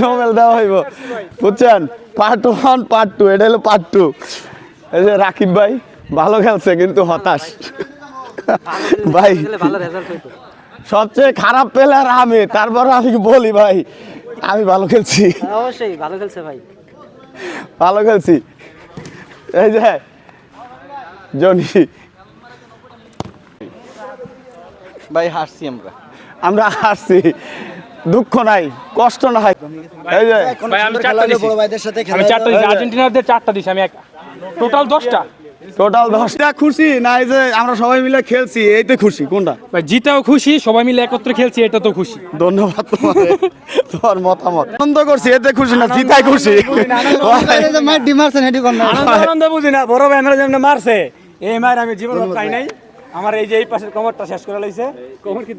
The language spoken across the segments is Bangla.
নোবেল দেওয়া হইব বুঝছেন, পার্ট 1 পার্ট 2, এটা হলো পার্ট 2। এই যে রাকিব ভাই ভালো খেলছে কিন্তু হতাশ ভাই। সবচেয়ে খারাপ প্লেয়ার আমি, তারপর আমি বলি ভাই আমি ভালো খেলছি। অবশ্যই ভালো খেলছে ভাই, ভালো খেলছি। এই যে জনি ভাই হারছি আমরা হারছি, দুঃখ নাই কষ্ট নাই। এই যে ভাই আমি 4টা দিছি, আমি 4টা দিছি, আর্জেন্টিনাদের 4টা দিছি আমি, টোটাল 10টা। টোটাল 10টা খুশি না এই যে আমরা সবাই মিলে খেলছি এইতে খুশি? কোনটা ভাই? জিতাও খুশি, সবাই মিলে একত্রে খেলছি এটা তো খুশি। ধন্যবাদ তোমাকে, তোমার মতামত। আনন্দ করছি এতে খুশি না জিতাই খুশি? আনন্দ বুঝি না, বড় ভাই আমরা যেমন মারছে এই মার আমি জীবন পাই নাই। আমার এই যে এই পাশের কমরটা শেষ করে লাইছে, কমর কি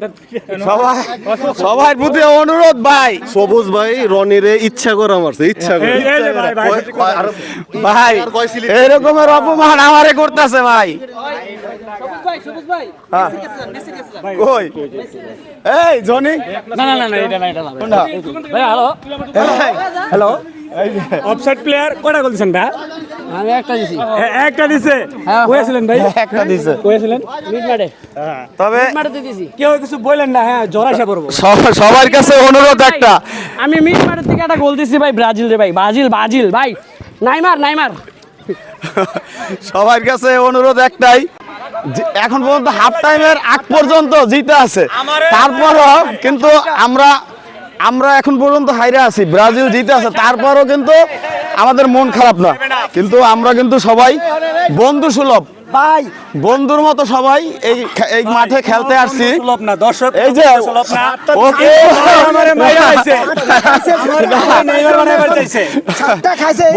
সবার প্রতি অনুরোধ ভাই, সবুজ ভাই রনিরে ইচ্ছা করে মারছে, ইচ্ছা করে। ভাই এরকমের অপমান আমারে করতেছে ভাই। কই এই জনি? না না না না, এটা না, এটা না কোনটা ভাই। হ্যালো হ্যালো, অফসাইড প্লেয়ার কয়টা গোল দিছেন ভাই? আমি একটা দিছি। একটা দিছে, কইছিলেন ভাই? একটা দিছে। কইছিলেন মিড মারে, তবে মারতে দিছি। কেউ কিছু বলেন না, হ্যাঁ জোরাশা পড়বো। সবার কাছে অনুরোধ একটা, আমি মিড মারের থেকে একটা গোল দিছি ভাই, ব্রাজিল রে ভাই, ব্রাজিল ভাই, নাইমার। সবার কাছে অনুরোধ একটাই, এখন পর্যন্ত হাফ টাইমের আগ পর্যন্ত জিতে আছে, তারপরও কিন্তু আমরা এখন পর্যন্ত হাইরে আছি, ব্রাজিল জিতে আছে, তারপরও কিন্তু আমাদের মন খারাপ না, কিন্তু আমরা কিন্তু সবাই বন্ধু সুলভ ভাই বন্ধুর মতো সবাই এই মাঠে খেলতে আসছি। সুলভ না দর্শক, এই যে সুলভ না। ওকে আমারে মাইরা আইছে, নেইমার বানাইবার চাইছে,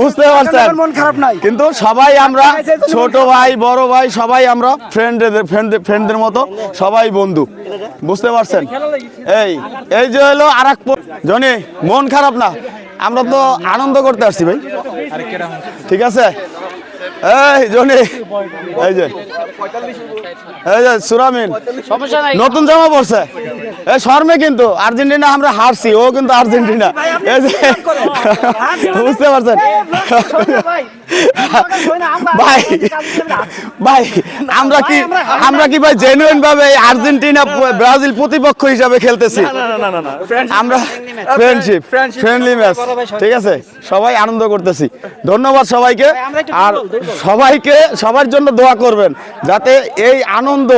বুঝতে পারছেন, মন খারাপ নাই। কিন্তু সবাই আমরা ছোট ভাই বড় ভাই সবাই আমরা ফ্রেন্ডদের মতো সবাই বন্ধু, বুঝতে পারছেন। এই যে হলো আরেক জনি, মন খারাপ না, আমরা তো আনন্দ করতে আসছি ভাই, ঠিক আছে। এই জনি, এই যে সুরামিন নতুন জামা পড়ছে, এই শর্মে কিন্তু আর্জেন্টিনা আমরা হারছি, ও কিন্তু আর্জেন্টিনা, এই যে বুঝতে পারছেন ভাই। আমরা কি ভাই জেনুইন ভাবে আর্জেন্টিনা ব্রাজিল প্রতিপক্ষ হিসাবে খেলতেছি? আমরা ফ্রেন্ডলি ম্যাচ, ঠিক আছে, সবাই আনন্দ করতেছি। ধন্যবাদ সবাইকে, আর সবার জন্য দোয়া করবেন যাতে এই আনন্দ